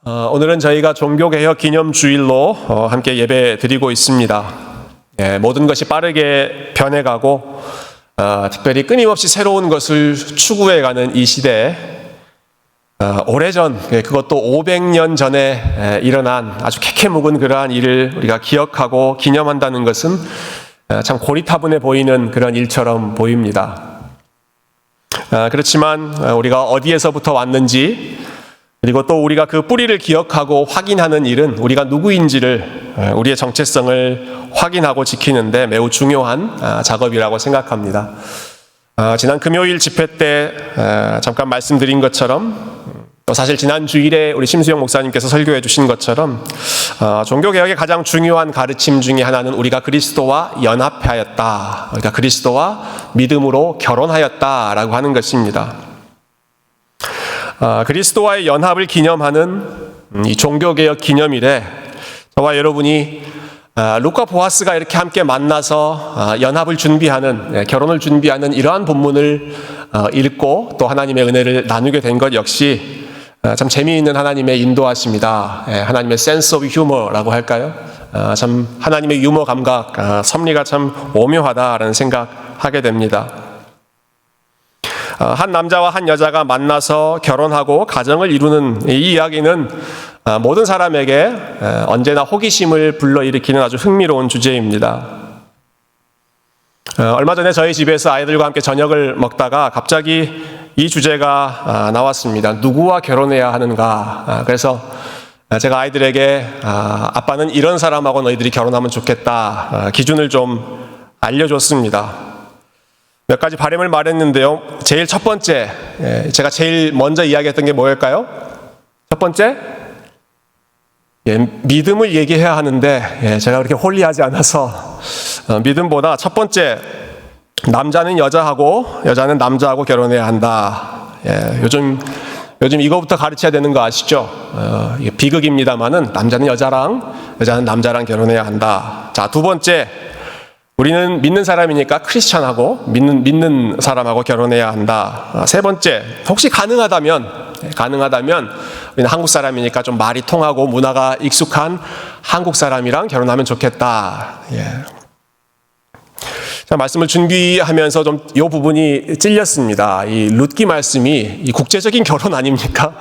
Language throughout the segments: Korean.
오늘은 저희가 종교개혁 기념주일로 함께 예배 드리고 있습니다. 모든 것이 빠르게 변해가고 특별히 끊임없이 새로운 것을 추구해가는 이 시대에 오래전, 그것도 500년 전에 일어난 아주 캐캐묵은 그러한 일을 우리가 기억하고 기념한다는 것은 참 고리타분해 보이는 그런 일처럼 보입니다. 그렇지만 우리가 어디에서부터 왔는지, 그리고 또 우리가 그 뿌리를 기억하고 확인하는 일은 우리가 누구인지를, 우리의 정체성을 확인하고 지키는데 매우 중요한 작업이라고 생각합니다. 지난 금요일 집회 때 잠깐 말씀드린 것처럼, 또 사실 지난 주일에 우리 심수영 목사님께서 설교해 주신 것처럼 종교개혁의 가장 중요한 가르침 중에 하나는 우리가 그리스도와 연합하였다, 우리가 그리스도와 믿음으로 결혼하였다라고 하는 것입니다. 그리스도와의 연합을 기념하는 이 종교개혁 기념일에 저와 여러분이 룻과 보아스가 이렇게 함께 만나서 연합을 준비하는, 결혼을 준비하는 이러한 본문을 읽고 또 하나님의 은혜를 나누게 된 것 역시 참 재미있는 하나님의 인도하심이다. 하나님의 sense of humor라고 할까요? 참 하나님의 유머 감각, 섭리가 참 오묘하다라는 생각하게 됩니다. 한 남자와 한 여자가 만나서 결혼하고 가정을 이루는 이 이야기는 모든 사람에게 언제나 호기심을 불러일으키는 아주 흥미로운 주제입니다. 얼마 전에 저희 집에서 아이들과 함께 저녁을 먹다가 갑자기 이 주제가 나왔습니다. 누구와 결혼해야 하는가? 그래서 제가 아이들에게 아빠는 이런 사람하고 너희들이 결혼하면 좋겠다, 기준을 좀 알려줬습니다. 몇 가지 바람을 말했는데요. 제일 첫 번째, 제가 제일 먼저 이야기했던 게 뭐였을까요? 첫 번째, 믿음을 얘기해야 하는데 제가 그렇게 홀리하지 않아서 믿음보다 첫 번째, 남자는 여자하고 여자는 남자하고 결혼해야 한다. 요즘 이거부터 가르쳐야 되는 거 아시죠? 비극입니다만은 남자는 여자랑 여자는 남자랑 결혼해야 한다. 자, 두 번째, 우리는 믿는 사람이니까 크리스찬하고 믿는 사람하고 결혼해야 한다. 세 번째, 혹시 가능하다면 우리는 한국 사람이니까 좀 말이 통하고 문화가 익숙한 한국 사람이랑 결혼하면 좋겠다. 자, 말씀을 준비하면서 좀 이 부분이 찔렸습니다. 이 룻기 말씀이 이 국제적인 결혼 아닙니까?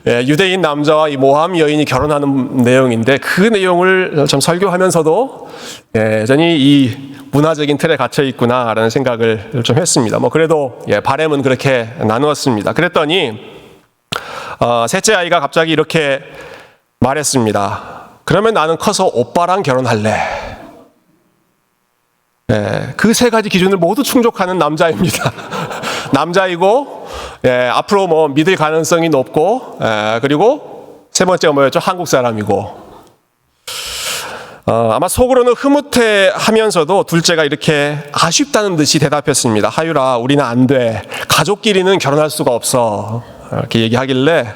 유대인 남자와 이 모함 여인이 결혼하는 내용인데 그 내용을 좀 설교하면서도 여전히 이 문화적인 틀에 갇혀 있구나라는 생각을 좀 했습니다. 그래도 바람은 그렇게 나누었습니다. 그랬더니 셋째 아이가 갑자기 이렇게 말했습니다. 그러면 나는 커서 오빠랑 결혼할래. 그 세 가지 기준을 모두 충족하는 남자입니다. 남자이고, 앞으로 믿을 가능성이 높고, 그리고 세 번째가 뭐였죠? 한국 사람이고. 아마 속으로는 흐뭇해 하면서도 둘째가 이렇게 아쉽다는 듯이 대답했습니다. 하율아, 우리는 안 돼. 가족끼리는 결혼할 수가 없어. 이렇게 얘기하길래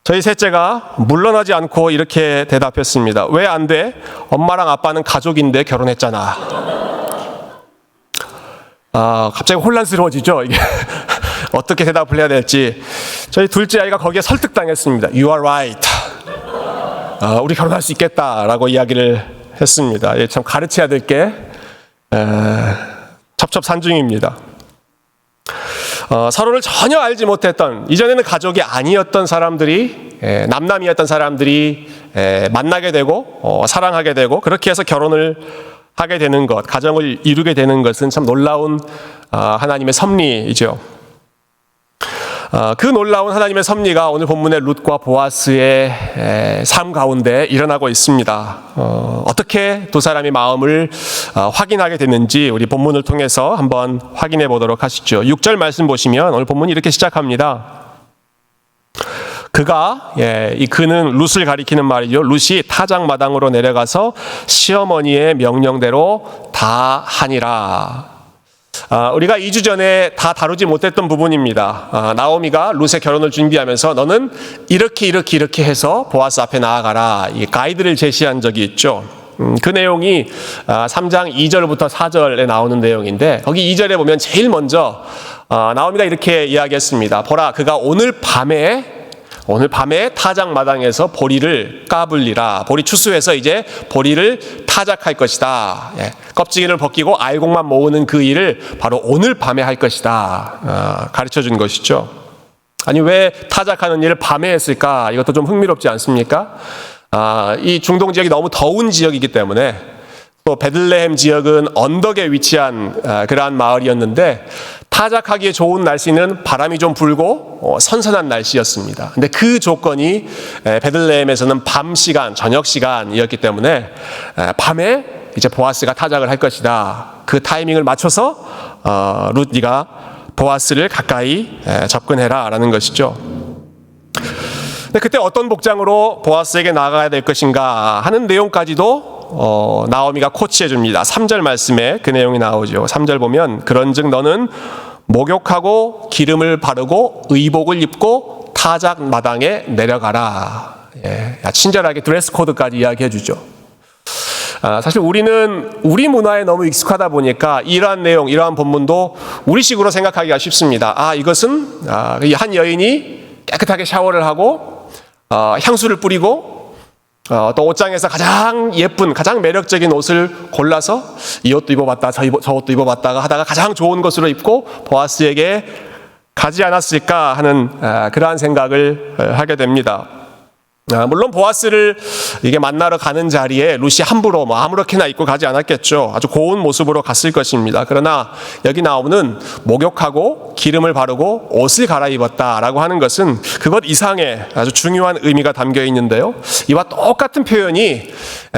저희 셋째가 물러나지 않고 이렇게 대답했습니다. 왜 안 돼? 엄마랑 아빠는 가족인데 결혼했잖아. 갑자기 혼란스러워지죠, 이게. 어떻게 대답을 해야 될지. 저희 둘째 아이가 거기에 설득당했습니다. You are right. 우리 결혼할 수 있겠다라고 이야기를 했습니다. 참 가르쳐야 될 게 첩첩산중입니다. 서로를 전혀 알지 못했던, 이전에는 가족이 아니었던 사람들이, 남남이었던 사람들이 만나게 되고 사랑하게 되고 그렇게 해서 결혼을 하게 되는 것, 가정을 이루게 되는 것은 참 놀라운 하나님의 섭리이죠. 그 놀라운 하나님의 섭리가 오늘 본문의 룻과 보아스의 삶 가운데 일어나고 있습니다. 어떻게 두 사람의 마음을 확인하게 됐는지 우리 본문을 통해서 한번 확인해 보도록 하시죠. 6절 말씀 보시면 오늘 본문이 이렇게 시작합니다. 그는 룻을 가리키는 말이죠. 룻이 타작마당으로 내려가서 시어머니의 명령대로 다 하니라. 우리가 2주 전에 다 다루지 못했던 부분입니다. 나오미가 룻의 결혼을 준비하면서 너는 이렇게 해서 보아스 앞에 나아가라, 이 가이드를 제시한 적이 있죠. 그 내용이 3장 2절부터 4절에 나오는 내용인데 거기 2절에 보면 제일 먼저 나오미가 이렇게 이야기했습니다. 보라, 그가 오늘 밤에 오늘 밤에 타작마당에서 보리를 까불리라. 보리 추수해서 이제 보리를 타작할 것이다. 껍질을 벗기고 알곡만 모으는 그 일을 바로 오늘 밤에 할 것이다. 가르쳐 준 것이죠. 아니, 왜 타작하는 일을 밤에 했을까? 이것도 좀 흥미롭지 않습니까? 이 중동 지역이 너무 더운 지역이기 때문에, 또 베들레헴 지역은 언덕에 위치한 그러한 마을이었는데, 타작하기에 좋은 날씨는 바람이 좀 불고 선선한 날씨였습니다. 근데 그 조건이 베들레헴에서는 밤 시간, 저녁 시간이었기 때문에 밤에 이제 보아스가 타작을 할 것이다. 그 타이밍을 맞춰서 룻, 네가 보아스를 가까이 접근해라 라는 것이죠. 근데 그때 어떤 복장으로 보아스에게 나아가야 될 것인가 하는 내용까지도 나오미가 코치해 줍니다. 3절 말씀에 그 내용이 나오죠. 3절 보면, 그런즉 너는 목욕하고 기름을 바르고 의복을 입고 타작 마당에 내려가라. 친절하게 드레스 코드까지 이야기해 주죠. 사실 우리는 우리 문화에 너무 익숙하다 보니까 이러한 내용, 이러한 본문도 우리식으로 생각하기가 쉽습니다. 이것은 한 여인이 깨끗하게 샤워를 하고 향수를 뿌리고 또 옷장에서 가장 예쁜, 가장 매력적인 옷을 골라서 이 옷도 입어봤다, 저 옷도 입어봤다가 하다가 가장 좋은 것으로 입고 보아스에게 가지 않았을까 하는 그러한 생각을 하게 됩니다. 물론 보아스를 이게 만나러 가는 자리에 룻이 함부로 아무렇게나 입고 가지 않았겠죠. 아주 고운 모습으로 갔을 것입니다. 그러나 여기 나오는 목욕하고 기름을 바르고 옷을 갈아입었다라고 하는 것은 그것 이상의 아주 중요한 의미가 담겨 있는데요. 이와 똑같은 표현이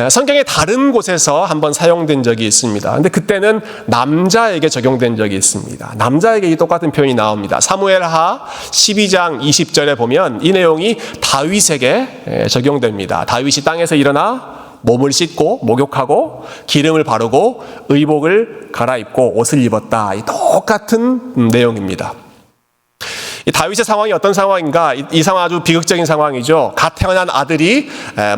성경의 다른 곳에서 한번 사용된 적이 있습니다. 근데 그때는 남자에게 적용된 적이 있습니다. 남자에게 이 똑같은 표현이 나옵니다. 사무엘하 12장 20절에 보면 이 내용이 다윗에게 적용됩니다. 다윗이 땅에서 일어나 몸을 씻고 목욕하고 기름을 바르고 의복을 갈아입고 옷을 입었다. 이 똑같은 내용입니다. 이 다윗의 상황이 어떤 상황인가? 이 상황 아주 비극적인 상황이죠. 갓 태어난 아들이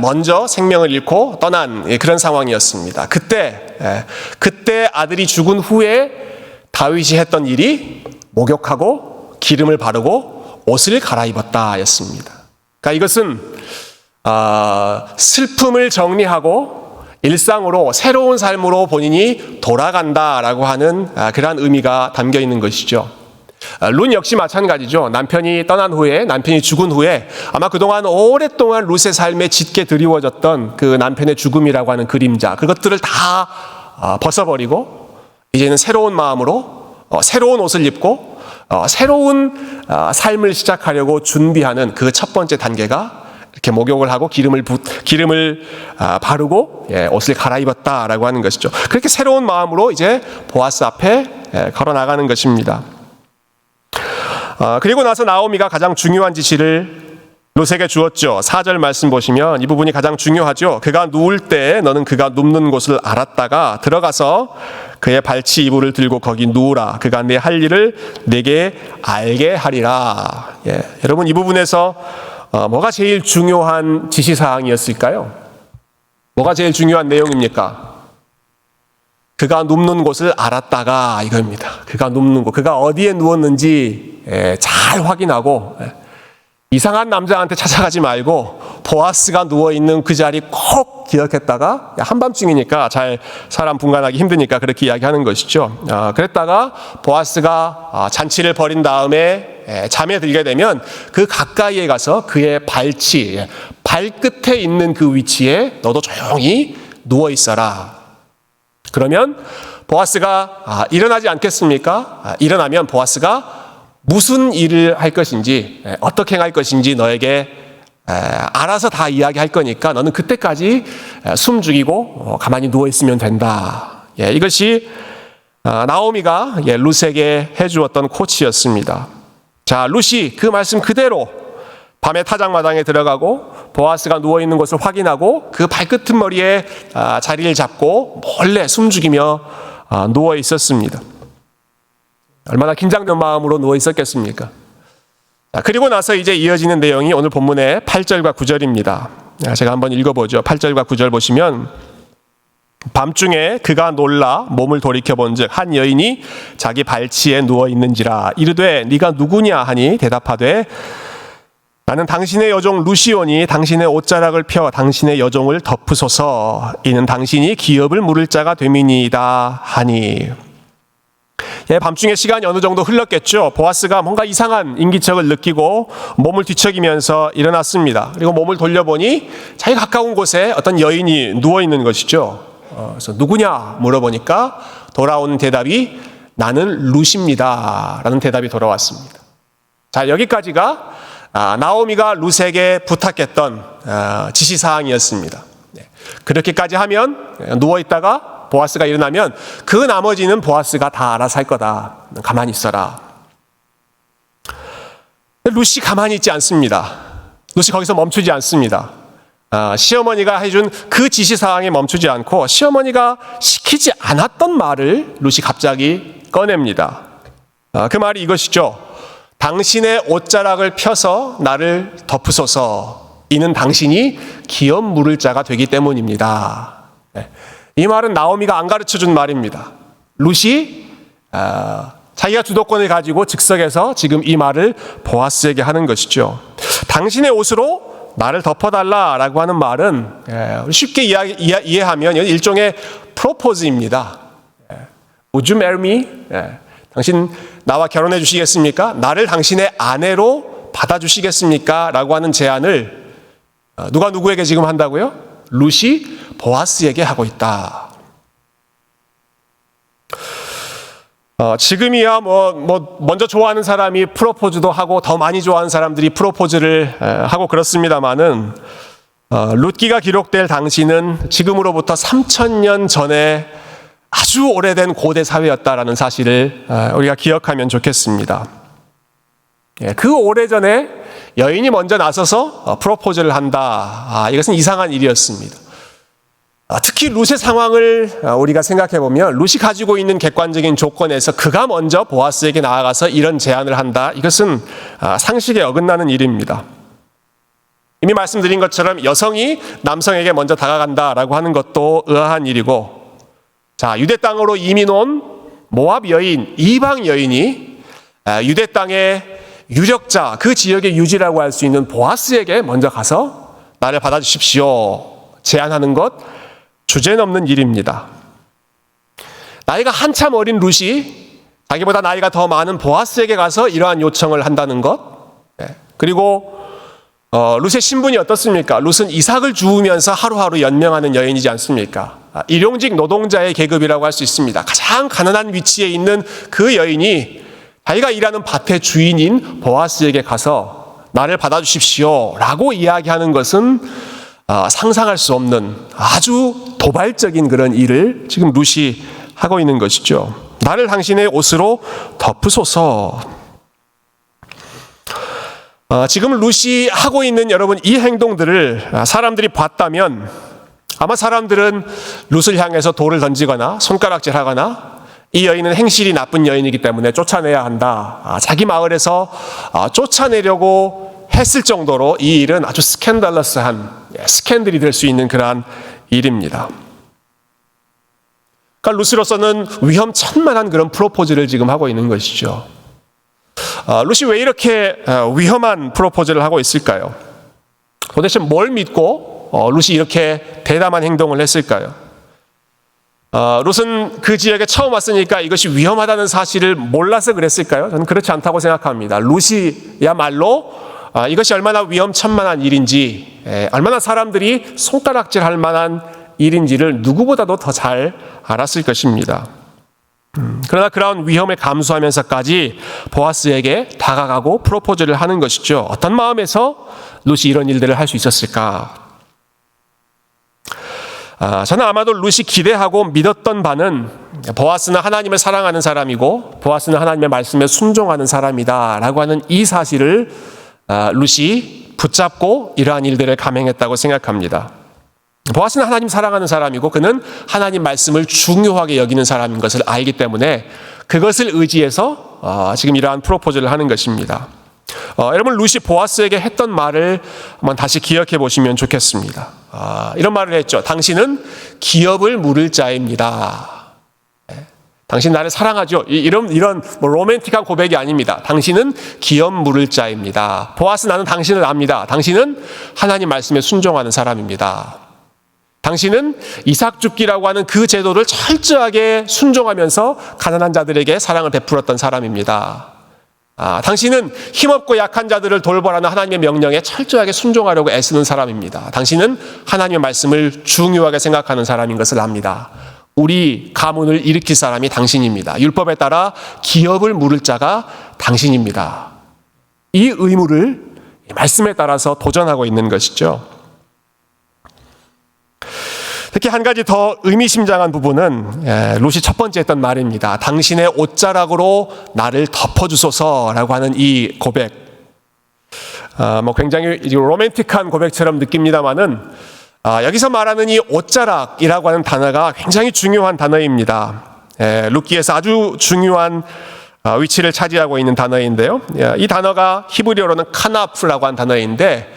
먼저 생명을 잃고 떠난 그런 상황이었습니다. 그때 아들이 죽은 후에 다윗이 했던 일이 목욕하고 기름을 바르고 옷을 갈아입었다였습니다. 그러니까 이것은 슬픔을 정리하고 일상으로 새로운 삶으로 본인이 돌아간다라고 하는 그러한 의미가 담겨 있는 것이죠. 룻 역시 마찬가지죠. 남편이 떠난 후에, 남편이 죽은 후에 아마 그동안 오랫동안 룻의 삶에 짙게 드리워졌던 그 남편의 죽음이라고 하는 그림자, 그것들을 다 벗어버리고 이제는 새로운 마음으로 새로운 옷을 입고 새로운 삶을 시작하려고 준비하는 그 첫 번째 단계가 이렇게 목욕을 하고 기름을 바르고 옷을 갈아입었다라고 하는 것이죠. 그렇게 새로운 마음으로 이제 보아스 앞에 걸어 나가는 것입니다. 그리고 나서 나오미가 가장 중요한 지시를 룻에게 주었죠. 4절 말씀 보시면 이 부분이 가장 중요하죠. 그가 누울 때 너는 그가 눕는 곳을 알았다가 들어가서 그의 발치 이불을 들고 거기 누우라. 그가 내 할 일을 내게 알게 하리라. 여러분, 이 부분에서 뭐가 제일 중요한 지시사항이었을까요? 뭐가 제일 중요한 내용입니까? 그가 눕는 곳을 알았다가 이겁니다. 그가 눕는 곳, 그가 어디에 누웠는지 잘 확인하고 이상한 남자한테 찾아가지 말고 보아스가 누워있는 그 자리 꼭 기억했다가 한밤중이니까 잘 사람 분간하기 힘드니까 그렇게 이야기하는 것이죠. 그랬다가 보아스가 잔치를 벌인 다음에 잠에 들게 되면 그 가까이에 가서 그의 발치, 발끝에 있는 그 위치에 너도 조용히 누워있어라. 그러면 보아스가 일어나지 않겠습니까? 일어나면 보아스가 무슨 일을 할 것인지, 어떻게 행할 것인지 너에게 알아서 다 이야기할 거니까 너는 그때까지 숨 죽이고 가만히 누워있으면 된다. 이것이 나오미가 룻에게 해주었던 코치였습니다. 자, 룻이 그 말씀 그대로 밤에 타작마당에 들어가고 보아스가 누워있는 것을 확인하고 그 발끝머리에 자리를 잡고 몰래 숨 죽이며 누워 있었습니다. 얼마나 긴장된 마음으로 누워 있었겠습니까? 그리고 나서 이제 이어지는 내용이 오늘 본문의 8절과 9절입니다. 제가 한번 읽어보죠. 8절과 9절 보시면 밤중에 그가 놀라 몸을 돌이켜본즉 한 여인이 자기 발치에 누워 있는지라 이르되 네가 누구냐 하니 대답하되 나는 당신의 여종 루시오니 당신의 옷자락을 펴 당신의 여종을 덮으소서. 이는 당신이 기업을 물을 자가 됨이니이다 하니. 예, 밤중에 시간이 어느 정도 흘렀겠죠. 보아스가 뭔가 이상한 인기척을 느끼고 몸을 뒤척이면서 일어났습니다. 그리고 몸을 돌려보니 자기 가까운 곳에 어떤 여인이 누워 있는 것이죠. 그래서 누구냐 물어보니까 돌아온 대답이 나는 룻입니다 라는 대답이 돌아왔습니다. 자, 여기까지가 나오미가 룻에게 부탁했던 지시사항이었습니다. 그렇게까지 하면 누워있다가 보아스가 일어나면 그 나머지는 보아스가 다 알아서 할 거다. 가만히 있어라. 룻이 가만히 있지 않습니다. 룻이 거기서 멈추지 않습니다. 시어머니가 해준 그 지시사항에 멈추지 않고 시어머니가 시키지 않았던 말을 룻이 갑자기 꺼냅니다. 그 말이 이것이죠. 당신의 옷자락을 펴서 나를 덮으소서. 이는 당신이 기업 물을 자가 되기 때문입니다. 이 말은 나오미가 안 가르쳐준 말입니다. 룻이 자기가 주도권을 가지고 즉석에서 지금 이 말을 보아스에게 하는 것이죠. 당신의 옷으로 나를 덮어달라라고 하는 말은 쉽게 이해하면 일종의 프로포즈입니다. Would you marry me? 당신 나와 결혼해 주시겠습니까? 나를 당신의 아내로 받아주시겠습니까? 라고 하는 제안을 누가 누구에게 지금 한다고요? 룻이 보아스에게 하고 있다. 지금이야 먼저 좋아하는 사람이 프로포즈도 하고 더 많이 좋아하는 사람들이 프로포즈를 하고 그렇습니다만은 룻기가 기록될 당시는 지금으로부터 3000년 전에 아주 오래된 고대 사회였다라는 사실을 우리가 기억하면 좋겠습니다. 그 오래전에 여인이 먼저 나서서 프로포즈를 한다. 이것은 이상한 일이었습니다. 특히 룻의 상황을 우리가 생각해 보면 룻이 가지고 있는 객관적인 조건에서 그가 먼저 보아스에게 나아가서 이런 제안을 한다. 이것은 상식에 어긋나는 일입니다. 이미 말씀드린 것처럼 여성이 남성에게 먼저 다가간다라고 하는 것도 의아한 일이고, 자, 유대 땅으로 이민 온 모압 여인, 이방 여인이 유대 땅의 유력자, 그 지역의 유지라고 할 수 있는 보아스에게 먼저 가서 나를 받아주십시오 제안하는 것, 주제넘는 일입니다. 나이가 한참 어린 룻이 자기보다 나이가 더 많은 보아스에게 가서 이러한 요청을 한다는 것, 그리고 룻의 신분이 어떻습니까? 룻은 이삭을 주우면서 하루하루 연명하는 여인이지 않습니까? 일용직 노동자의 계급이라고 할 수 있습니다. 가장 가난한 위치에 있는 그 여인이 자기가 일하는 밭의 주인인 보아스에게 가서 나를 받아주십시오 라고 이야기하는 것은 상상할 수 없는 아주 도발적인 그런 일을 지금 룻이 하고 있는 것이죠. 나를 당신의 옷으로 덮으소서. 지금 룻이 하고 있는 여러분 이 행동들을 사람들이 봤다면 아마 사람들은 룻을 향해서 돌을 던지거나 손가락질하거나 이 여인은 행실이 나쁜 여인이기 때문에 쫓아내야 한다. 자기 마을에서 쫓아내려고 했을 정도로 이 일은 아주 스캔들러스한 스캔들이 될 수 있는 그러한 일입니다. 그러니까 룻으로서는 위험천만한 그런 프로포즈를 지금 하고 있는 것이죠. 룻이 왜 이렇게 위험한 프로포즈를 하고 있을까요? 도대체 뭘 믿고 룻이 이렇게 대담한 행동을 했을까요? 룻은 그 지역에 처음 왔으니까 이것이 위험하다는 사실을 몰라서 그랬을까요? 저는 그렇지 않다고 생각합니다. 룻이야말로 이것이 얼마나 위험천만한 일인지, 얼마나 사람들이 손가락질할 만한 일인지를 누구보다도 더 잘 알았을 것입니다. 그러나 그런 위험을 감수하면서까지 보아스에게 다가가고 프로포즈를 하는 것이죠. 어떤 마음에서 룻이 이런 일들을 할 수 있었을까? 저는 아마도 룻이 기대하고 믿었던 바는 보아스는 하나님을 사랑하는 사람이고 보아스는 하나님의 말씀에 순종하는 사람이다 라고 하는 이 사실을 룻이 붙잡고 이러한 일들을 감행했다고 생각합니다. 보아스는 하나님 사랑하는 사람이고 그는 하나님 말씀을 중요하게 여기는 사람인 것을 알기 때문에 그것을 의지해서 지금 이러한 프로포즈를 하는 것입니다. 여러분 룻이 보아스에게 했던 말을 한번 다시 기억해 보시면 좋겠습니다. 이런 말을 했죠. 당신은 기업을 물을 자입니다. 당신 나를 사랑하죠. 이런 뭐 로맨틱한 고백이 아닙니다. 당신은 기업 물을 자입니다. 보아스, 나는 당신을 압니다. 당신은 하나님 말씀에 순종하는 사람입니다. 당신은 이삭 줍기라고 하는 그 제도를 철저하게 순종하면서 가난한 자들에게 사랑을 베풀었던 사람입니다. 당신은 힘없고 약한 자들을 돌보라는 하나님의 명령에 철저하게 순종하려고 애쓰는 사람입니다. 당신은 하나님의 말씀을 중요하게 생각하는 사람인 것을 압니다. 우리 가문을 일으킬 사람이 당신입니다. 율법에 따라 기업을 물을 자가 당신입니다. 이 의무를 말씀에 따라서 도전하고 있는 것이죠. 특히 한 가지 더 의미심장한 부분은 룻이 첫 번째 했던 말입니다. 당신의 옷자락으로 나를 덮어주소서라고 하는 이 고백. 굉장히 로맨틱한 고백처럼 느낍니다만은 여기서 말하는 이 옷자락이라고 하는 단어가 굉장히 중요한 단어입니다. 룻기에서 아주 중요한 위치를 차지하고 있는 단어인데요. 이 단어가 히브리어로는 카나프라고 하는 단어인데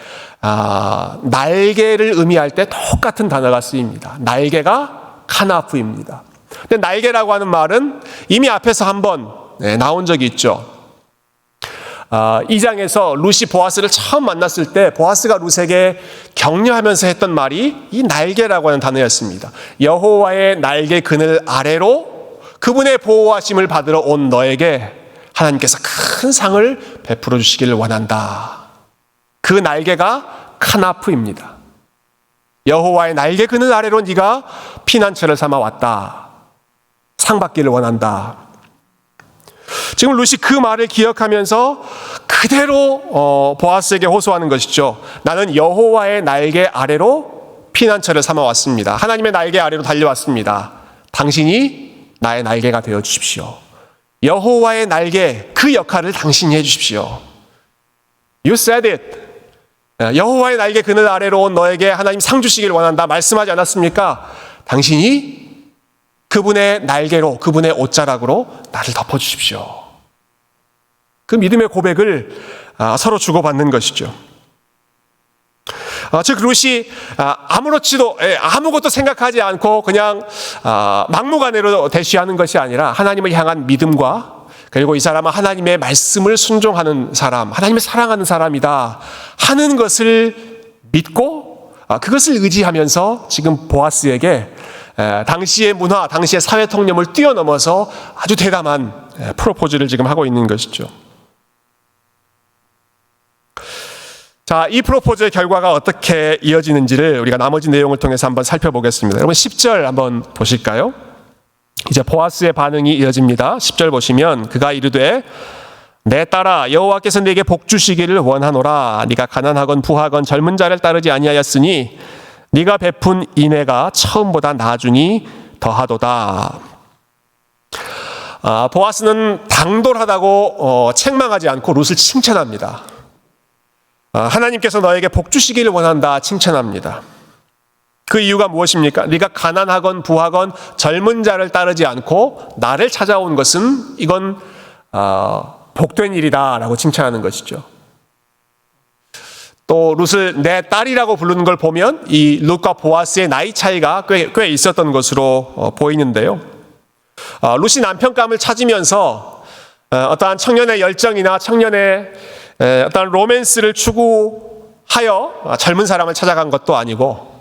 날개를 의미할 때 똑같은 단어가 쓰입니다. 날개가 카나프입니다. 근데 날개라고 하는 말은 이미 앞에서 한번 나온 적이 있죠. 2장에서 룻이 보아스를 처음 만났을 때 보아스가 룻에게 격려하면서 했던 말이 이 날개라고 하는 단어였습니다. 여호와의 날개 그늘 아래로 그분의 보호하심을 받으러 온 너에게 하나님께서 큰 상을 베풀어 주시기를 원한다. 그 날개가 카나프입니다. 여호와의 날개 그늘 아래로 네가 피난처를 삼아 왔다. 상 받기를 원한다. 지금 룻이 그 말을 기억하면서 그대로 보아스에게 호소하는 것이죠. 나는 여호와의 날개 아래로 피난처를 삼아 왔습니다. 하나님의 날개 아래로 달려왔습니다. 당신이 나의 날개가 되어 주십시오. 여호와의 날개, 그 역할을 당신이 해 주십시오. You said it. 여호와의 날개 그늘 아래로 온 너에게 하나님 상 주시기를 원한다 말씀하지 않았습니까? 당신이 그분의 날개로, 그분의 옷자락으로 나를 덮어주십시오. 그 믿음의 고백을 서로 주고받는 것이죠. 즉 룻이 아무것도 생각하지 않고 그냥 막무가내로 대시하는 것이 아니라 하나님을 향한 믿음과 그리고 이 사람은 하나님의 말씀을 순종하는 사람, 하나님을 사랑하는 사람이다 하는 것을 믿고 그것을 의지하면서 지금 보아스에게 당시의 문화, 당시의 사회 통념을 뛰어넘어서 아주 대담한 프로포즈를 지금 하고 있는 것이죠. 자, 이 프로포즈의 결과가 어떻게 이어지는지를 우리가 나머지 내용을 통해서 한번 살펴보겠습니다. 여러분 10절 한번 보실까요? 이제 보아스의 반응이 이어집니다. 10절 보시면 그가 이르되 내 딸아 여호와께서 네게 복 주시기를 원하노라. 네가 가난하건 부하건 젊은 자를 따르지 아니하였으니 네가 베푼 인애가 처음보다 나중이 더하도다. 보아스는 당돌하다고 책망하지 않고 룻을 칭찬합니다. 하나님께서 너에게 복 주시기를 원한다 칭찬합니다. 그 이유가 무엇입니까? 네가 가난하건 부하건 젊은 자를 따르지 않고 나를 찾아온 것은 이건 복된 일이다라고 칭찬하는 것이죠. 또 룻을 내 딸이라고 부르는 걸 보면 이 룻과 보아스의 나이 차이가 꽤 있었던 것으로 보이는데요. 룻이 남편감을 찾으면서 어떠한 청년의 열정이나 청년의 어떠한 로맨스를 추구하여 젊은 사람을 찾아간 것도 아니고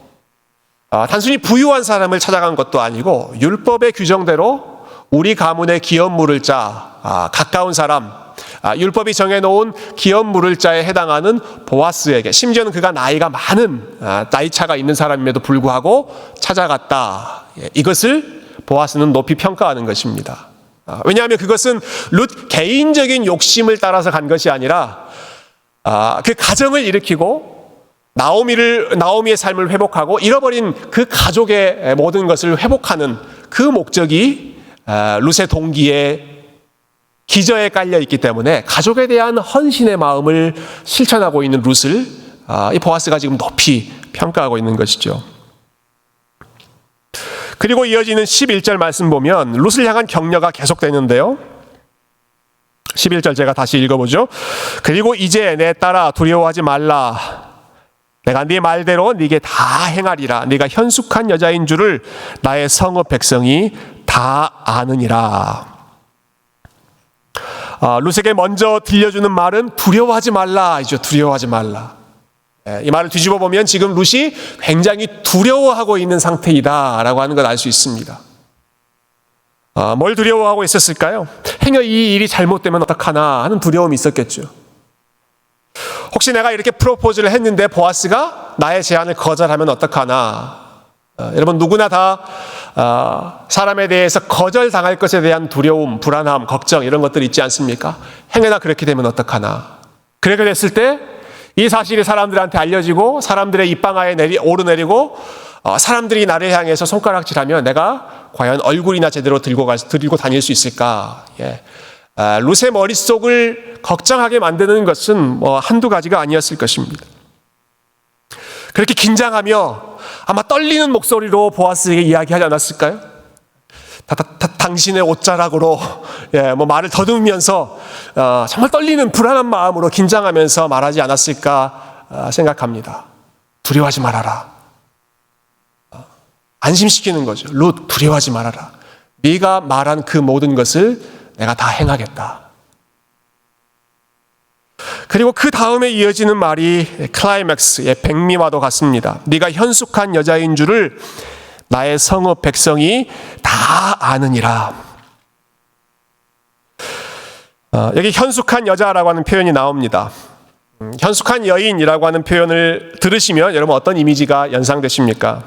단순히 부유한 사람을 찾아간 것도 아니고 율법의 규정대로 우리 가문의 기업 물을 자, 가까운 사람, 율법이 정해놓은 기업 물을 자에 해당하는 보아스에게, 심지어는 그가 나이가 많은 나이차가 있는 사람임에도 불구하고 찾아갔다. 이것을 보아스는 높이 평가하는 것입니다. 왜냐하면 그것은 룻 개인적인 욕심을 따라서 간 것이 아니라 그 가정을 일으키고 나오미의 삶을 회복하고 잃어버린 그 가족의 모든 것을 회복하는 그 목적이 룻의 동기에 기저에 깔려 있기 때문에 가족에 대한 헌신의 마음을 실천하고 있는 룻을 이 보아스가 지금 높이 평가하고 있는 것이죠. 그리고 이어지는 11절 말씀 보면 룻을 향한 격려가 계속되는데요. 11절 제가 다시 읽어보죠. 그리고 이제 내 딸아 두려워하지 말라. 내가 네 말대로 네게 다 행하리라. 네가 현숙한 여자인 줄을 나의 성읍 백성이 다 아느니라. 룻에게 먼저 들려주는 말은 두려워하지 말라이죠. 두려워하지 말라. 이 말을 뒤집어 보면 지금 룻이 굉장히 두려워하고 있는 상태이다라고 하는 걸 알 수 있습니다. 뭘 두려워하고 있었을까요? 행여 이 일이 잘못되면 어떡하나 하는 두려움이 있었겠죠. 혹시 내가 이렇게 프로포즈를 했는데 보아스가 나의 제안을 거절하면 어떡하나. 여러분 누구나 다 사람에 대해서 거절당할 것에 대한 두려움, 불안함, 걱정 이런 것들이 있지 않습니까? 행여나 그렇게 되면 어떡하나. 그렇게 됐을 때 이 사실이 사람들한테 알려지고 사람들의 입방아에 오르내리고 사람들이 나를 향해서 손가락질하면 내가 과연 얼굴이나 제대로 들고 다닐 수 있을까? 룻의 머릿속을 걱정하게 만드는 것은 한두 가지가 아니었을 것입니다. 그렇게 긴장하며 아마 떨리는 목소리로 보아스에게 이야기하지 않았을까요? 당신의 옷자락으로 말을 더듬으면서 정말 떨리는 불안한 마음으로 긴장하면서 말하지 않았을까 생각합니다. 두려워하지 말아라. 안심시키는 거죠. 룻, 두려워하지 말아라. 네가 말한 그 모든 것을 내가 다 행하겠다. 그리고 그 다음에 이어지는 말이 클라이맥스의 백미와도 같습니다. 네가 현숙한 여자인 줄을 나의 성읍 백성이 다 아느니라. 여기 현숙한 여자라고 하는 표현이 나옵니다. 현숙한 여인이라고 하는 표현을 들으시면 여러분 어떤 이미지가 연상되십니까?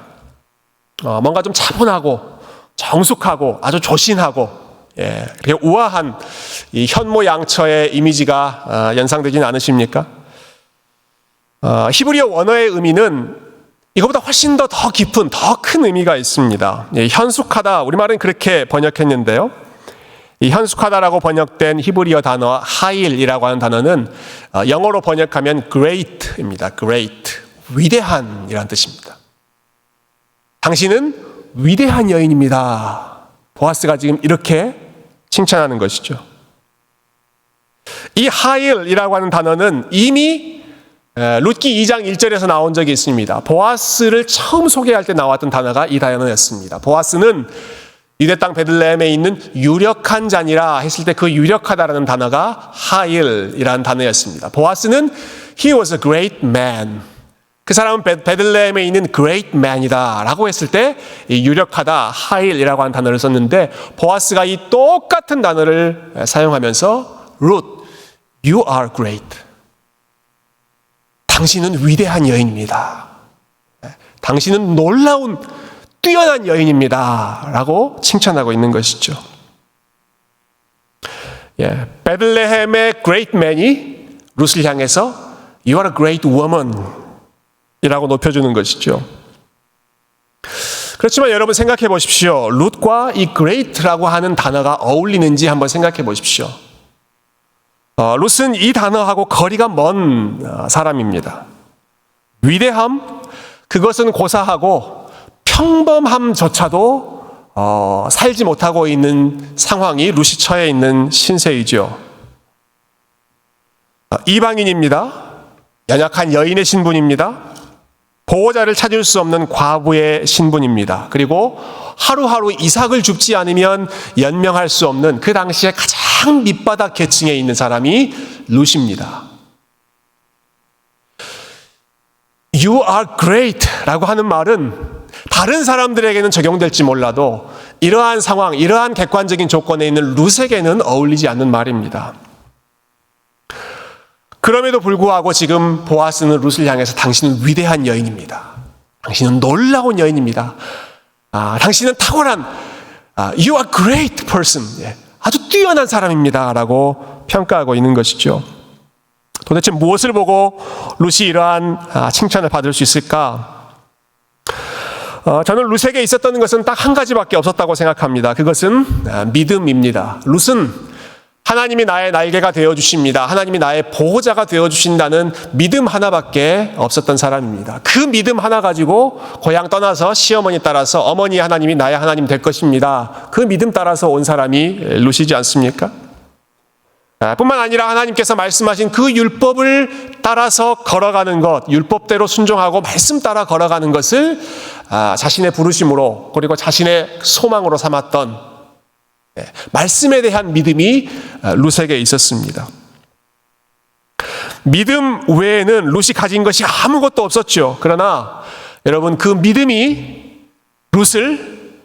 뭔가 좀 차분하고 정숙하고 아주 조신하고 그렇게 우아한 이 현모양처의 이미지가 연상되지는 않으십니까? 히브리어 원어의 의미는 이거보다 훨씬 더 깊은, 더 큰 의미가 있습니다. 현숙하다, 우리말은 그렇게 번역했는데요. 이 현숙하다라고 번역된 히브리어 단어 하일이라고 하는 단어는 영어로 번역하면 great입니다. great, 위대한이라는 뜻입니다. 당신은 위대한 여인입니다. 보아스가 지금 이렇게 칭찬하는 것이죠. 이 하일이라고 하는 단어는 이미 룻기 2장 1절에서 나온 적이 있습니다. 보아스를 처음 소개할 때 나왔던 단어가 이 단어였습니다. 보아스는 유대 땅 베들레헴에 있는 유력한 자니라 했을 때 그 유력하다라는 단어가 하일이라는 단어였습니다. 보아스는 he was a great man. 그 사람은 베들레헴에 있는 great man이다 라고 했을 때 이 유력하다, 하일이라고 하는 단어를 썼는데 보아스가 이 똑같은 단어를 사용하면서 Ruth, you are great. 당신은 위대한 여인입니다. 당신은 놀라운 뛰어난 여인입니다 라고 칭찬하고 있는 것이죠. 베들레헴의 great man이 룻을 향해서 you are a great woman 이라고 높여주는 것이죠. 그렇지만 여러분 생각해 보십시오. 룻과 이 great라고 하는 단어가 어울리는지 한번 생각해 보십시오. 룻은 이 단어하고 거리가 먼 사람입니다. 위대함, 그것은 고사하고 평범함조차도 살지 못하고 있는 상황이 룻이 처해 있는 신세이죠. 이방인입니다. 연약한 여인의 신분입니다. 보호자를 찾을 수 없는 과부의 신분입니다. 그리고 하루하루 이삭을 줍지 않으면 연명할 수 없는 그 당시에 가장 밑바닥 계층에 있는 사람이 룻입니다. You are great 라고 하는 말은 다른 사람들에게는 적용될지 몰라도 이러한 상황, 이러한 객관적인 조건에 있는 룻에게는 어울리지 않는 말입니다. 그럼에도 불구하고 지금 보아스는 룻을 향해서 당신은 위대한 여인입니다. 당신은 놀라운 여인입니다. 당신은 탁월한 You are great person. 아주 뛰어난 사람입니다. 라고 평가하고 있는 것이죠. 도대체 무엇을 보고 룻이 이러한 칭찬을 받을 수 있을까? 저는 룻에게 있었던 것은 딱 한 가지밖에 없었다고 생각합니다. 그것은 믿음입니다. 룻은 하나님이 나의 날개가 되어주십니다. 하나님이 나의 보호자가 되어주신다는 믿음 하나밖에 없었던 사람입니다. 그 믿음 하나 가지고 고향 떠나서 시어머니 따라서 어머니 하나님이 나의 하나님 될 것입니다. 그 믿음 따라서 온 사람이 룻이지 않습니까? 뿐만 아니라 하나님께서 말씀하신 그 율법을 따라서 걸어가는 것, 율법대로 순종하고 말씀 따라 걸어가는 것을 자신의 부르심으로 그리고 자신의 소망으로 삼았던 말씀에 대한 믿음이 룻에게 있었습니다. 믿음 외에는 룻이 가진 것이 아무것도 없었죠. 그러나 여러분, 그 믿음이 룻을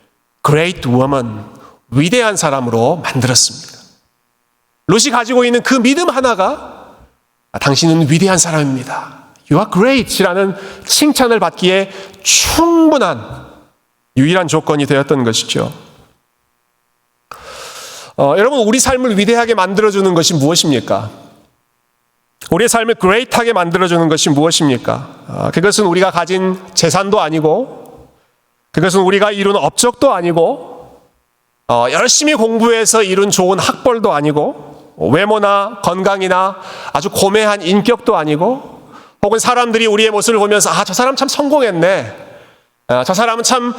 great woman, 위대한 사람으로 만들었습니다. 룻이 가지고 있는 그 믿음 하나가 당신은 위대한 사람입니다, You are great이라는 칭찬을 받기에 충분한 유일한 조건이 되었던 것이죠. 여러분, 우리 삶을 위대하게 만들어주는 것이 무엇입니까? 우리의 삶을 great하게 만들어주는 것이 무엇입니까? 그것은 우리가 가진 재산도 아니고, 그것은 우리가 이룬 업적도 아니고, 열심히 공부해서 이룬 좋은 학벌도 아니고, 외모나 건강이나 아주 고매한 인격도 아니고, 혹은 사람들이 우리의 모습을 보면서 저 사람 참 성공했네, 저 사람은 참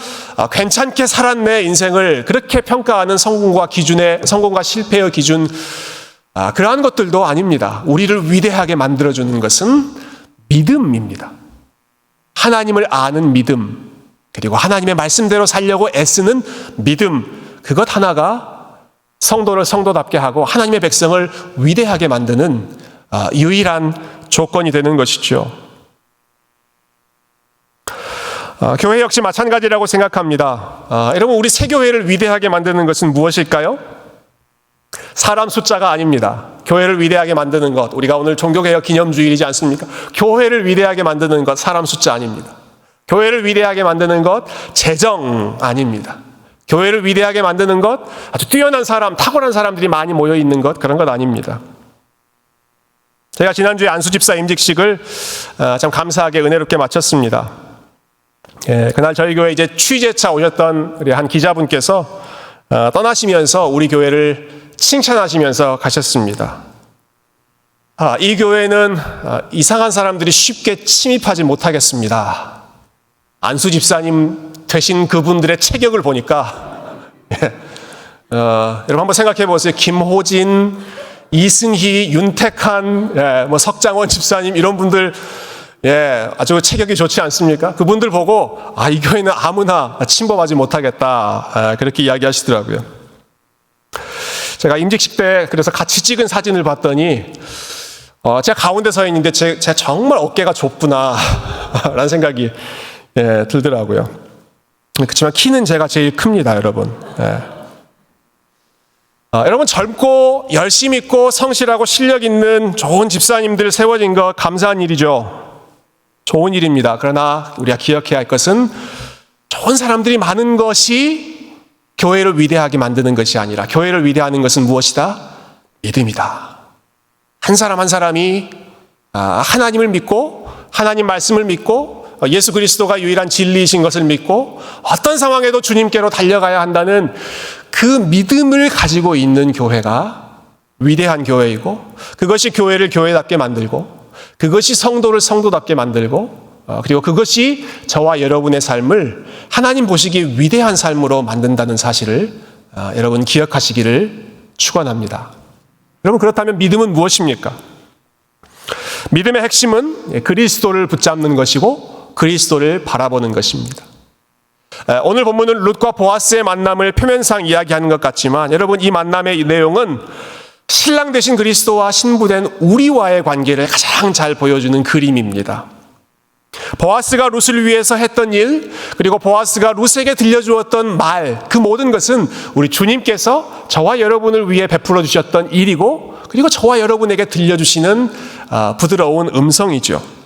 괜찮게 살았네, 인생을 그렇게 평가하는 성공과 실패의 기준, 그러한 것들도 아닙니다. 우리를 위대하게 만들어주는 것은 믿음입니다. 하나님을 아는 믿음, 그리고 하나님의 말씀대로 살려고 애쓰는 믿음, 그것 하나가 성도를 성도답게 하고 하나님의 백성을 위대하게 만드는 유일한 조건이 되는 것이죠. 교회 역시 마찬가지라고 생각합니다. 여러분, 우리 새교회를 위대하게 만드는 것은 무엇일까요? 사람 숫자가 아닙니다. 교회를 위대하게 만드는 것, 우리가 오늘 종교개혁 기념주일이지 않습니까? 교회를 위대하게 만드는 것, 사람 숫자 아닙니다. 교회를 위대하게 만드는 것, 재정 아닙니다. 교회를 위대하게 만드는 것, 아주 뛰어난 사람, 탁월한 사람들이 많이 모여 있는 것, 그런 것 아닙니다. 제가 지난주에 안수집사 임직식을 참 감사하게 은혜롭게 마쳤습니다. 그날 저희 교회 이제 취재차 오셨던 우리 한 기자분께서 떠나시면서 우리 교회를 칭찬하시면서 가셨습니다. 이 교회는 이상한 사람들이 쉽게 침입하지 못하겠습니다. 안수 집사님 되신 그분들의 체격을 보니까 여러분 한번 생각해 보세요. 김호진, 이승희, 윤택한, 석장원 집사님 이런 분들 아주 체격이 좋지 않습니까? 그분들 보고 이 교회는 아무나 침범하지 못하겠다, 그렇게 이야기하시더라고요. 제가 임직식 때 그래서 같이 찍은 사진을 봤더니 제가 가운데 서 있는데 제가 정말 어깨가 좁구나 라는 생각이 들더라고요. 그렇지만 키는 제가 제일 큽니다, 여러분. 여러분, 젊고 열심 있고 성실하고 실력 있는 좋은 집사님들 세워진 것 감사한 일이죠. 좋은 일입니다. 그러나 우리가 기억해야 할 것은 좋은 사람들이 많은 것이 교회를 위대하게 만드는 것이 아니라 교회를 위대하는 것은 무엇이다? 믿음이다. 한 사람 한 사람이 하나님을 믿고 하나님 말씀을 믿고 예수 그리스도가 유일한 진리이신 것을 믿고 어떤 상황에도 주님께로 달려가야 한다는 그 믿음을 가지고 있는 교회가 위대한 교회이고, 그것이 교회를 교회답게 만들고, 그것이 성도를 성도답게 만들고, 그리고 그것이 저와 여러분의 삶을 하나님 보시기에 위대한 삶으로 만든다는 사실을 여러분 기억하시기를 축원합니다. 여러분, 그렇다면 믿음은 무엇입니까? 믿음의 핵심은 그리스도를 붙잡는 것이고 그리스도를 바라보는 것입니다. 오늘 본문은 룻과 보아스의 만남을 표면상 이야기하는 것 같지만 여러분, 이 만남의 내용은 신랑 되신 그리스도와 신부된 우리와의 관계를 가장 잘 보여주는 그림입니다. 보아스가 룻을 위해서 했던 일, 그리고 보아스가 룻에게 들려주었던 말, 그 모든 것은 우리 주님께서 저와 여러분을 위해 베풀어 주셨던 일이고, 그리고 저와 여러분에게 들려주시는 부드러운 음성이죠.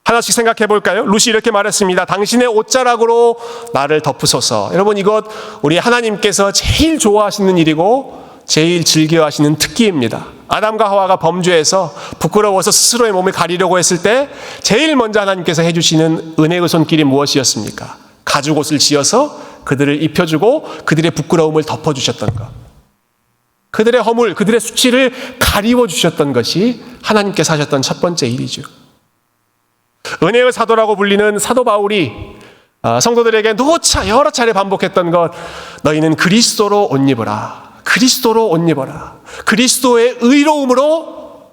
하나씩 생각해 볼까요? 룻이 이렇게 말했습니다. 당신의 옷자락으로 나를 덮으소서. 여러분, 이것 우리 하나님께서 제일 좋아하시는 일이고 제일 즐겨하시는 특기입니다. 아담과 하와가 범죄해서 부끄러워서 스스로의 몸을 가리려고 했을 때 제일 먼저 하나님께서 해주시는 은혜의 손길이 무엇이었습니까? 가죽옷을 지어서 그들을 입혀주고 그들의 부끄러움을 덮어주셨던 것, 그들의 허물, 그들의 수치를 가리워주셨던 것이 하나님께서 하셨던 첫 번째 일이죠. 은혜의 사도라고 불리는 사도 바울이 성도들에게 누차 여러 차례 반복했던 것, 너희는 그리스도로 옷 입어라. 그리스도로 옷 입어라. 그리스도의 의로움으로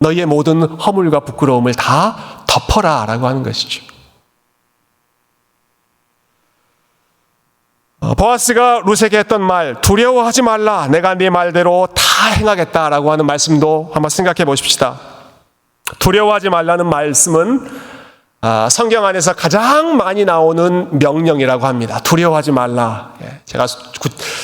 너희의 모든 허물과 부끄러움을 다 덮어라 라고 하는 것이죠. 보아스가 룻에게 했던 말, 두려워하지 말라, 내가 네 말대로 다 행하겠다라고 하는 말씀도 한번 생각해 보십시다. 두려워하지 말라는 말씀은 성경 안에서 가장 많이 나오는 명령이라고 합니다. 두려워하지 말라. 제가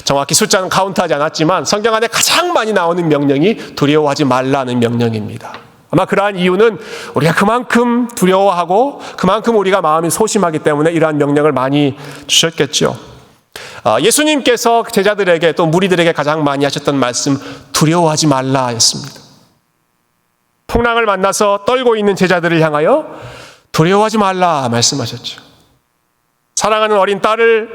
정확히 숫자는 카운트하지 않았지만 성경 안에 가장 많이 나오는 명령이 두려워하지 말라는 명령입니다. 아마 그러한 이유는 우리가 그만큼 두려워하고 그만큼 우리가 마음이 소심하기 때문에 이러한 명령을 많이 주셨겠죠. 예수님께서 제자들에게 또 무리들에게 가장 많이 하셨던 말씀, 두려워하지 말라였습니다. 풍랑을 만나서 떨고 있는 제자들을 향하여 두려워하지 말라 말씀하셨죠. 사랑하는 어린 딸을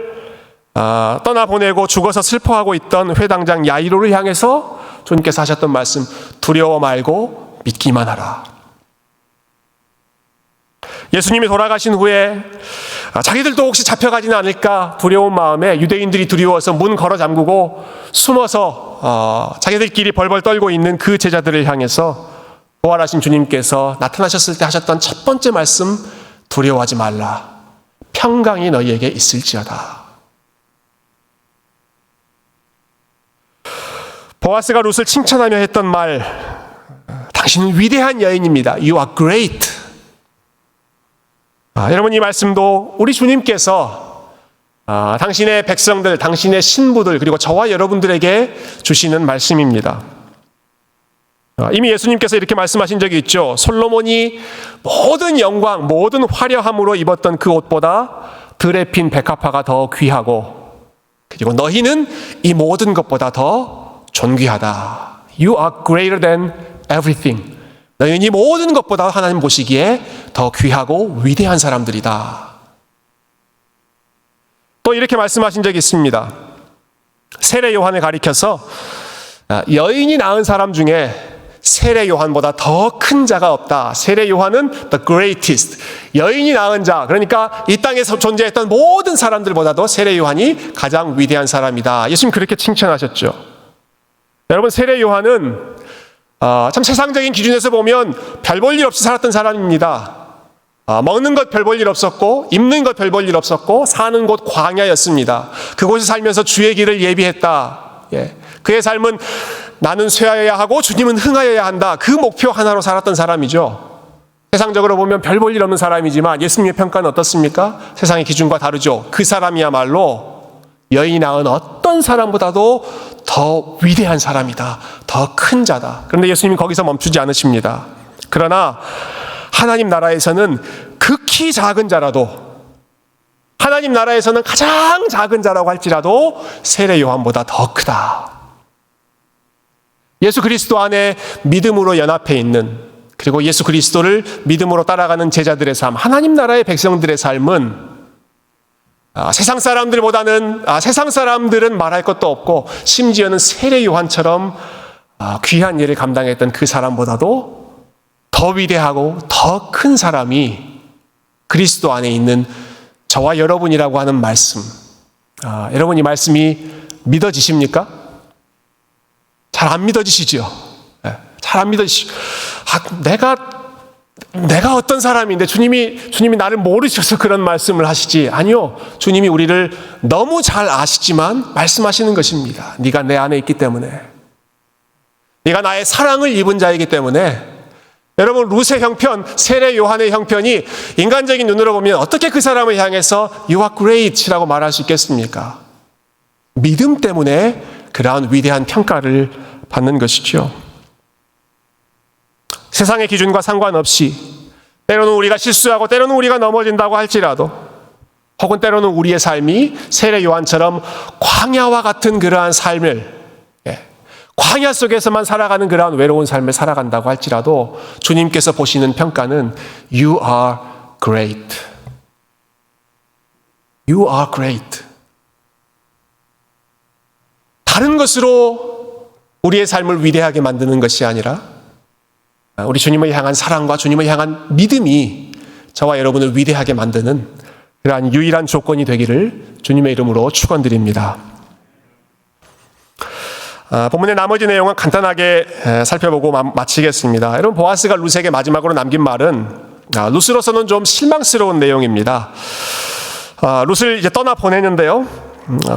떠나보내고 죽어서 슬퍼하고 있던 회당장 야이로를 향해서 주님께서 하셨던 말씀, 두려워 말고 믿기만 하라. 예수님이 돌아가신 후에 자기들도 혹시 잡혀가지는 않을까 두려운 마음에 유대인들이 두려워서 문 걸어 잠그고 숨어서 자기들끼리 벌벌 떨고 있는 그 제자들을 향해서 부활하신 주님께서 나타나셨을 때 하셨던 첫 번째 말씀, 두려워하지 말라. 평강이 너희에게 있을지어다. 보아스가 룻을 칭찬하며 했던 말, 당신은 위대한 여인입니다. You are great. 여러분, 이 말씀도 우리 주님께서 당신의 백성들, 당신의 신부들, 그리고 저와 여러분들에게 주시는 말씀입니다. 이미 예수님께서 이렇게 말씀하신 적이 있죠. 솔로몬이 모든 영광, 모든 화려함으로 입었던 그 옷보다 들에 핀 백합화가 더 귀하고, 그리고 너희는 이 모든 것보다 더 존귀하다. You are greater than everything. 너희는 이 모든 것보다 하나님 보시기에 더 귀하고 위대한 사람들이다. 또 이렇게 말씀하신 적이 있습니다. 세례 요한을 가리켜서 여인이 낳은 사람 중에 세례 요한보다 더 큰 자가 없다. 세례 요한은 the greatest. 여인이 낳은 자, 그러니까 이 땅에서 존재했던 모든 사람들보다도 세례 요한이 가장 위대한 사람이다. 예수님 그렇게 칭찬하셨죠. 여러분, 세례 요한은 참 세상적인 기준에서 보면 별 볼 일 없이 살았던 사람입니다. 먹는 것 별 볼 일 없었고, 입는 것 별 볼 일 없었고, 사는 곳 광야였습니다. 그곳에 살면서 주의 길을 예비했다. 그의 삶은 나는 쇠하여야 하고 주님은 흥하여야 한다. 그 목표 하나로 살았던 사람이죠. 세상적으로 보면 별 볼 일 없는 사람이지만 예수님의 평가는 어떻습니까? 세상의 기준과 다르죠. 그 사람이야말로 여인이 낳은 어떤 사람보다도 더 위대한 사람이다. 더 큰 자다. 그런데 예수님이 거기서 멈추지 않으십니다. 그러나 하나님 나라에서는 극히 작은 자라도, 하나님 나라에서는 가장 작은 자라고 할지라도 세례 요한보다 더 크다. 예수 그리스도 안에 믿음으로 연합해 있는, 그리고 예수 그리스도를 믿음으로 따라가는 제자들의 삶, 하나님 나라의 백성들의 삶은 세상 사람들보다는, 세상 사람들은 말할 것도 없고 심지어는 세례 요한처럼 귀한 일을 감당했던 그 사람보다도 더 위대하고 더 큰 사람이 그리스도 안에 있는 저와 여러분이라고 하는 말씀. 여러분, 이 말씀이 믿어지십니까? 잘 안 믿어지시죠? 잘 안 믿어지시죠? 내가 어떤 사람인데 주님이 나를 모르셔서 그런 말씀을 하시지. 아니요. 주님이 우리를 너무 잘 아시지만 말씀하시는 것입니다. 네가 내 안에 있기 때문에. 네가 나의 사랑을 입은 자이기 때문에. 여러분, 룻의 형편, 세례 요한의 형편이 인간적인 눈으로 보면 어떻게 그 사람을 향해서 You are great이라고 말할 수 있겠습니까? 믿음 때문에 그러한 위대한 평가를 받는 것이죠. 세상의 기준과 상관없이 때로는 우리가 실수하고 때로는 우리가 넘어진다고 할지라도, 혹은 때로는 우리의 삶이 세례 요한처럼 광야와 같은 그러한 삶을, 광야 속에서만 살아가는 그러한 외로운 삶을 살아간다고 할지라도 주님께서 보시는 평가는 You are great. You are great. 다른 것으로 우리의 삶을 위대하게 만드는 것이 아니라 우리 주님을 향한 사랑과 주님을 향한 믿음이 저와 여러분을 위대하게 만드는 그러한 유일한 조건이 되기를 주님의 이름으로 축원드립니다. 본문의 나머지 내용은 간단하게 살펴보고 마치겠습니다. 여러분, 보아스가 룻에게 마지막으로 남긴 말은 룻으로서는 좀 실망스러운 내용입니다. 룻을 이제 떠나 보내는데요.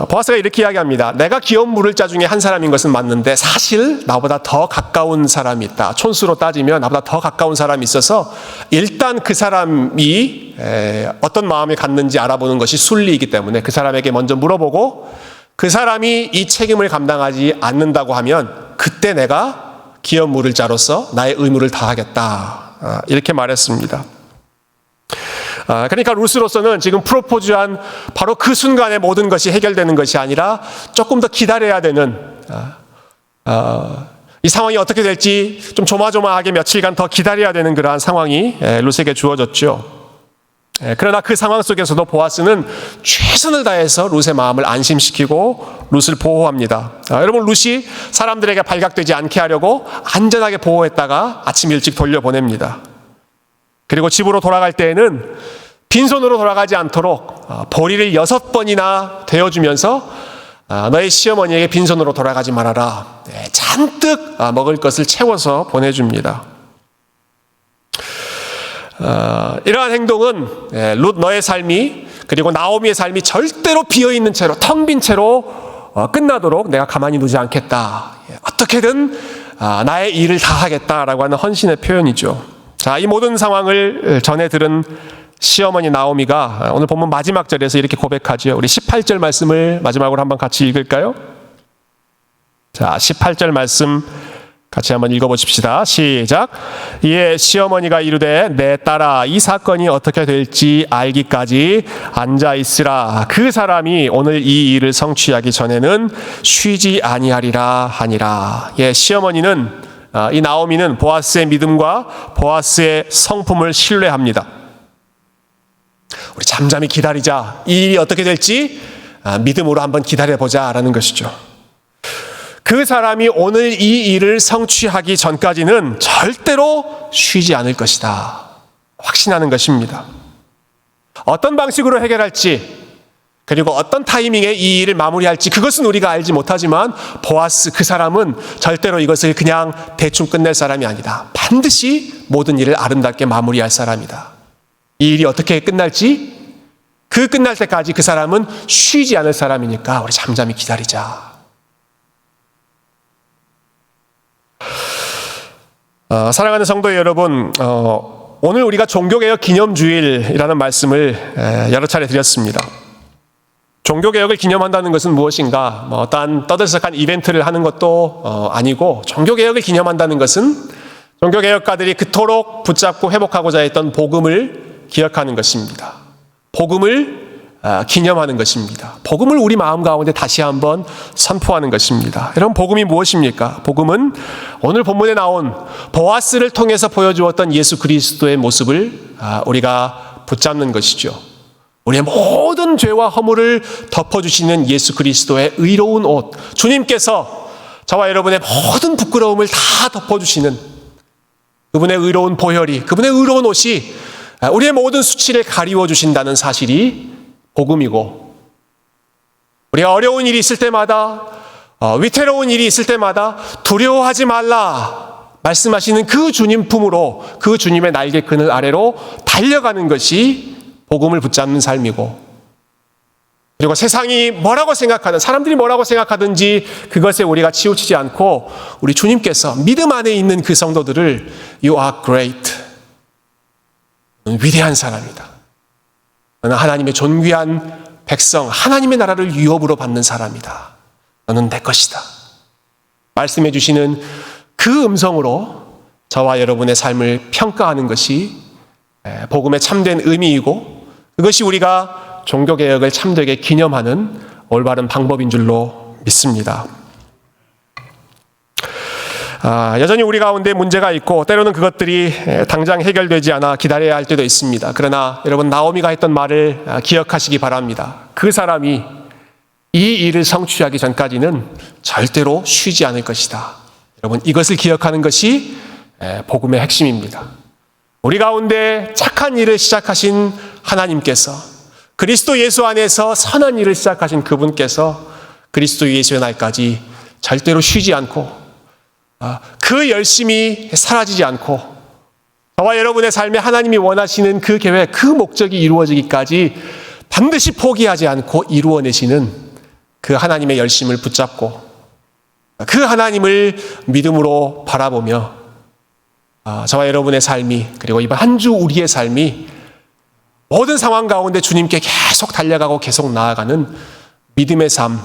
보아스가 이렇게 이야기합니다. 내가 기업 물을 자 중에 한 사람인 것은 맞는데 사실 나보다 더 가까운 사람이 있다. 촌수로 따지면 나보다 더 가까운 사람이 있어서 일단 그 사람이 어떤 마음을 갖는지 알아보는 것이 순리이기 때문에 그 사람에게 먼저 물어보고 그 사람이 이 책임을 감당하지 않는다고 하면 그때 내가 기업 물을 자로서 나의 의무를 다하겠다. 이렇게 말했습니다. 그러니까 루스로서는 지금 프로포즈한 바로 그 순간에 모든 것이 해결되는 것이 아니라 조금 더 기다려야 되는 이 상황이 어떻게 될지 좀 조마조마하게 며칠간 더 기다려야 되는 그러한 상황이 룻에게 주어졌죠. 그러나 그 상황 속에서도 보아스는 최선을 다해서 룻의 마음을 안심시키고 룻을 보호합니다. 여러분, 룻이 사람들에게 발각되지 않게 하려고 안전하게 보호했다가 아침 일찍 돌려보냅니다. 그리고 집으로 돌아갈 때에는 빈손으로 돌아가지 않도록 보리를 6번이나 되어주면서 너의 시어머니에게 빈손으로 돌아가지 말아라. 잔뜩 먹을 것을 채워서 보내줍니다. 이러한 행동은 룻 너의 삶이 그리고 나오미의 삶이 절대로 비어있는 채로 텅 빈 채로 끝나도록 내가 가만히 두지 않겠다. 어떻게든 나의 일을 다 하겠다라고 하는 헌신의 표현이죠. 자, 이 모든 상황을 전해 들은 시어머니 나오미가 오늘 본문 마지막 절에서 이렇게 고백하죠. 우리 18절 말씀을 마지막으로 한번 같이 읽을까요? 자, 18절 말씀 같이 한번 읽어보십시다. 시작. 이에 시어머니가 이르되 내 딸아 이 사건이 어떻게 될지 알기까지 앉아있으라. 그 사람이 오늘 이 일을 성취하기 전에는 쉬지 아니하리라 하니라. 예, 시어머니는 이 나오미는 보아스의 믿음과 보아스의 성품을 신뢰합니다. 우리 잠잠히 기다리자. 이 일이 어떻게 될지 믿음으로 한번 기다려보자라는 것이죠. 그 사람이 오늘 이 일을 성취하기 전까지는 절대로 쉬지 않을 것이다. 확신하는 것입니다. 어떤 방식으로 해결할지 그리고 어떤 타이밍에 이 일을 마무리할지 그것은 우리가 알지 못하지만 보아스 그 사람은 절대로 이것을 그냥 대충 끝낼 사람이 아니다. 반드시 모든 일을 아름답게 마무리할 사람이다. 이 일이 어떻게 끝날지 그 끝날 때까지 그 사람은 쉬지 않을 사람이니까 우리 잠잠히 기다리자. 사랑하는 성도 여러분, 오늘 우리가 종교개혁 기념주일이라는 말씀을 여러 차례 드렸습니다. 종교개혁을 기념한다는 것은 무엇인가? 어떠한 떠들썩한 이벤트를 하는 것도 아니고 종교개혁을 기념한다는 것은 종교개혁가들이 그토록 붙잡고 회복하고자 했던 복음을 기억하는 것입니다. 복음을 기념하는 것입니다. 복음을 우리 마음 가운데 다시 한번 선포하는 것입니다. 여러분, 복음이 무엇입니까? 복음은 오늘 본문에 나온 보아스를 통해서 보여주었던 예수 그리스도의 모습을 우리가 붙잡는 것이죠. 우리의 모든 죄와 허물을 덮어주시는 예수 그리스도의 의로운 옷, 주님께서 저와 여러분의 모든 부끄러움을 다 덮어주시는 그분의 의로운 보혈이, 그분의 의로운 옷이 우리의 모든 수치를 가리워 주신다는 사실이 복음이고, 우리가 어려운 일이 있을 때마다, 위태로운 일이 있을 때마다 두려워하지 말라 말씀하시는 그 주님 품으로, 그 주님의 날개 그늘 아래로 달려가는 것이 복음을 붙잡는 삶이고, 그리고 세상이 뭐라고 생각하든, 사람들이 뭐라고 생각하든지 그것에 우리가 치우치지 않고 우리 주님께서 믿음 안에 있는 그 성도들을 You are great, 너는 위대한 사람이다, 너는 하나님의 존귀한 백성, 하나님의 나라를 유업으로 받는 사람이다, 너는 내 것이다 말씀해 주시는 그 음성으로 저와 여러분의 삶을 평가하는 것이 복음의 참된 의미이고, 그것이 우리가 종교개혁을 참되게 기념하는 올바른 방법인 줄로 믿습니다. 여전히 우리 가운데 문제가 있고 때로는 그것들이 당장 해결되지 않아 기다려야 할 때도 있습니다. 그러나 여러분, 나오미가 했던 말을 기억하시기 바랍니다. 그 사람이 이 일을 성취하기 전까지는 절대로 쉬지 않을 것이다. 여러분, 이것을 기억하는 것이 복음의 핵심입니다. 우리 가운데 착한 일을 시작하신 하나님께서, 그리스도 예수 안에서 선한 일을 시작하신 그분께서 그리스도 예수의 날까지 절대로 쉬지 않고 그 열심이 사라지지 않고 저와 여러분의 삶에 하나님이 원하시는 그 계획, 그 목적이 이루어지기까지 반드시 포기하지 않고 이루어내시는 그 하나님의 열심을 붙잡고 그 하나님을 믿음으로 바라보며 저와 여러분의 삶이, 그리고 이번 한 주 우리의 삶이 모든 상황 가운데 주님께 계속 달려가고 계속 나아가는 믿음의 삶,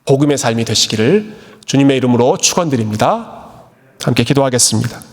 복음의 삶이 되시기를 주님의 이름으로 축원드립니다. 함께 기도하겠습니다.